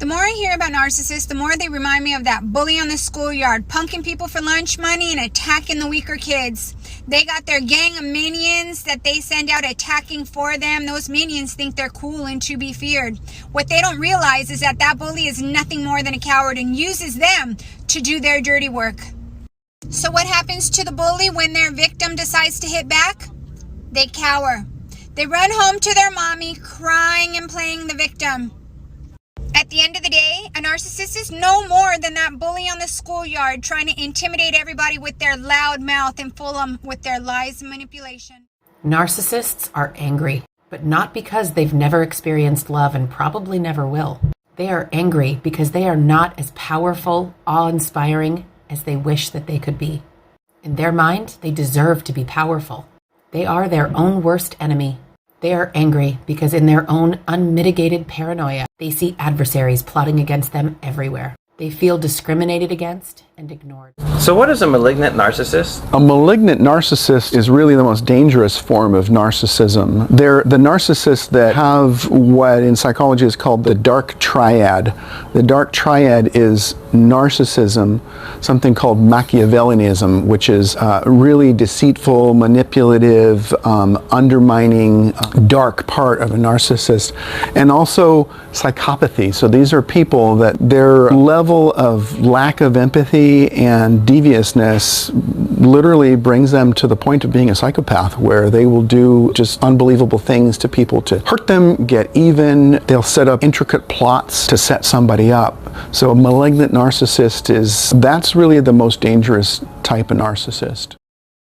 The more I hear about narcissists, the more they remind me of that bully on the schoolyard, punking people for lunch money and attacking the weaker kids. They got their gang of minions that they send out attacking for them. Those minions think they're cool and to be feared. What they don't realize is that that bully is nothing more than a coward and uses them to do their dirty work. So what happens to the bully when their victim decides to hit back? They cower. They run home to their mommy, crying and playing the victim. At the end of the day, a narcissist is no more than that bully on the schoolyard trying to intimidate everybody with their loud mouth and fool them with their lies and manipulation. Narcissists are angry, but not because they've never experienced love and probably never will. They are angry because they are not as powerful, awe-inspiring as they wish that they could be. In their mind, they deserve to be powerful. They are their own worst enemy. They are angry because in their own unmitigated paranoia, they see adversaries plotting against them everywhere. They feel discriminated against and ignored. So what is a malignant narcissist? A malignant narcissist is really the most dangerous form of narcissism. They're the narcissists that have what in psychology is called the dark triad. The dark triad is narcissism, something called Machiavellianism, which is really deceitful, manipulative, undermining, dark part of a narcissist, and also psychopathy. So these are people that their level of lack of empathy and deviousness literally brings them to the point of being a psychopath, where they will do just unbelievable things to people to hurt them, get even. They'll set up intricate plots to set somebody up. So a malignant narcissist that's really the most dangerous type of narcissist.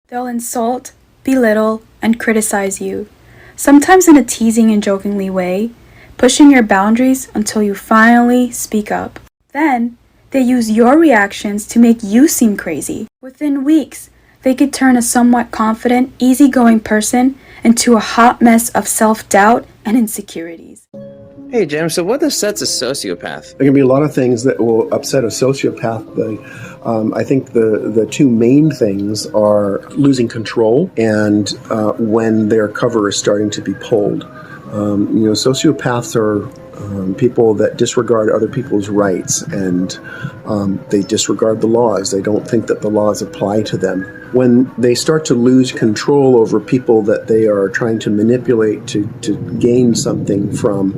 They'll insult, belittle, and criticize you, sometimes in a teasing and jokingly way, pushing your boundaries until you finally speak up. Then, they use your reactions to make you seem crazy. Within weeks, they could turn a somewhat confident, easygoing person into a hot mess of self-doubt and insecurities. Hey Jim, so what sets a sociopath? There can be a lot of things that will upset a sociopath. I think the two main things are losing control and when their cover is starting to be pulled. Sociopaths are people that disregard other people's rights and they disregard the laws. They don't think that the laws apply to them. When they start to lose control over people that they are trying to manipulate to gain something from,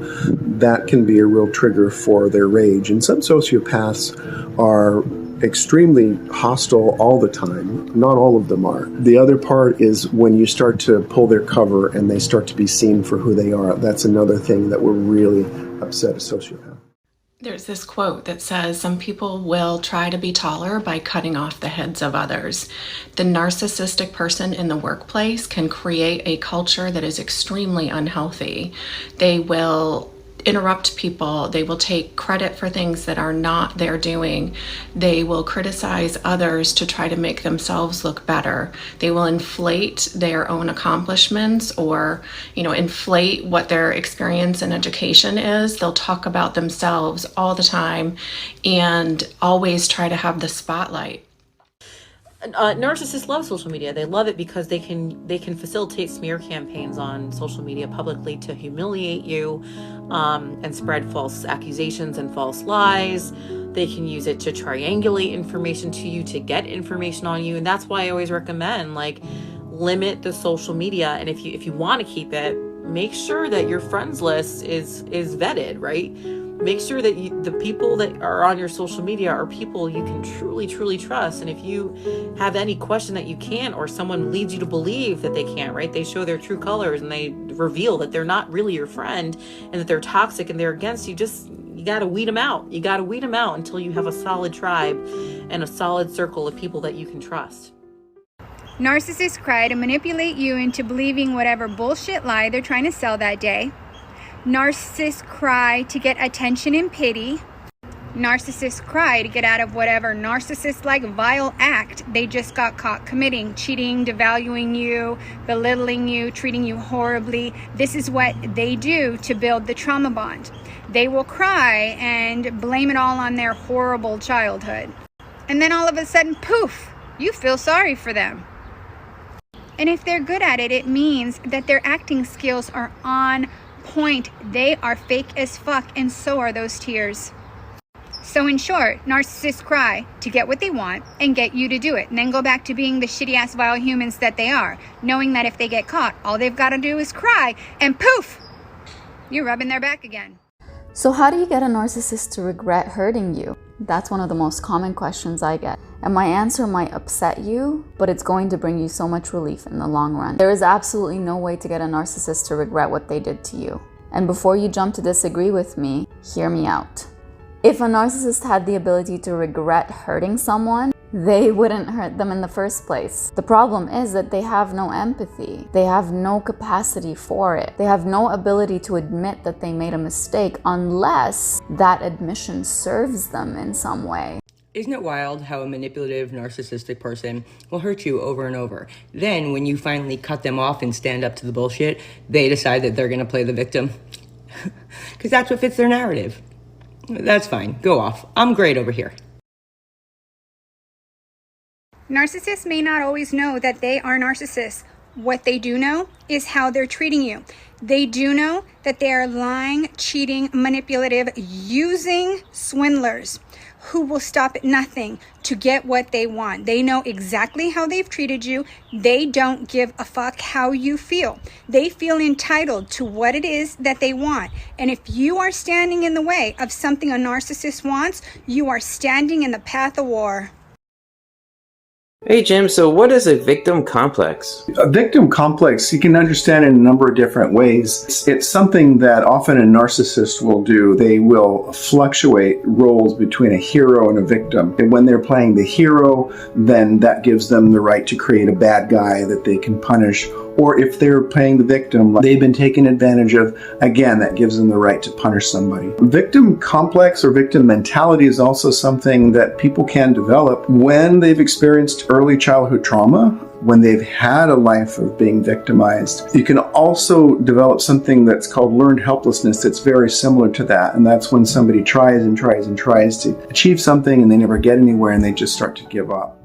that can be a real trigger for their rage. And some sociopaths are extremely hostile all the time. Not all of them are. The other part is when you start to pull their cover and they start to be seen for who they are. That's another thing that will really upset a sociopath. There's this quote that says, some people will try to be taller by cutting off the heads of others. The narcissistic person in the workplace can create a culture that is extremely unhealthy. They will interrupt people. They will take credit for things that are not their doing. They will criticize others to try to make themselves look better. They will inflate their own accomplishments or, inflate what their experience and education is. They'll talk about themselves all the time and always try to have the spotlight. Narcissists love social media. They love it because they can facilitate smear campaigns on social media publicly to humiliate you and spread false accusations and false lies. They can use it to triangulate information to you, to get information on you. And that's why I always recommend limit the social media. And if you want to keep it, make sure that your friends list is vetted, right? Make sure that the people that are on your social media are people you can truly, truly trust. And if you have any question that you can't, or someone leads you to believe that they can't, right? They show their true colors and they reveal that they're not really your friend and that they're toxic and they're against you. You got to weed them out. You got to weed them out until you have a solid tribe and a solid circle of people that you can trust. Narcissists cry to manipulate you into believing whatever bullshit lie they're trying to sell that day. Narcissists cry to get attention and pity. Narcissists cry to get out of whatever narcissist-like vile act they just got caught committing, cheating, devaluing you, belittling you, treating you horribly. This is what they do to build the trauma bond. They will cry and blame it all on their horrible childhood. And then all of a sudden, poof, you feel sorry for them. And if they're good at it, it means that their acting skills are on point. They are fake as fuck, and so are those tears. So in short, narcissists cry to get what they want and get you to do it, and then go back to being the shitty ass vile humans that they are, knowing that if they get caught, all they've got to do is cry and poof, you're rubbing their back again. So how do you get a narcissist to regret hurting you? That's one of the most common questions I get. And my answer might upset you, but it's going to bring you so much relief in the long run. There is absolutely no way to get a narcissist to regret what they did to you. And before you jump to disagree with me, hear me out. If a narcissist had the ability to regret hurting someone, they wouldn't hurt them in the first place. The problem is that they have no empathy. They have no capacity for it. They have no ability to admit that they made a mistake unless that admission serves them in some way. Isn't it wild how a manipulative, narcissistic person will hurt you over and over? Then, when you finally cut them off and stand up to the bullshit, they decide that they're gonna play the victim. Because that's what fits their narrative. That's fine. Go off. I'm great over here. Narcissists may not always know that they are narcissists. What they do know is how they're treating you. They do know that they are lying, cheating, manipulative, using swindlers who will stop at nothing to get what they want. They know exactly how they've treated you. They don't give a fuck how you feel. They feel entitled to what it is that they want. And if you are standing in the way of something a narcissist wants, you are standing in the path of war. Hey Jim, so what is a victim complex? A victim complex, you can understand in a number of different ways. It's something that often a narcissist will do. They will fluctuate roles between a hero and a victim. And when they're playing the hero, then that gives them the right to create a bad guy that they can punish. Or if they're playing the victim, they've been taken advantage of, again, that gives them the right to punish somebody. Victim complex or victim mentality is also something that people can develop when they've experienced early childhood trauma, when they've had a life of being victimized. You can also develop something that's called learned helplessness that's very similar to that, and that's when somebody tries and tries and tries to achieve something and they never get anywhere and they just start to give up.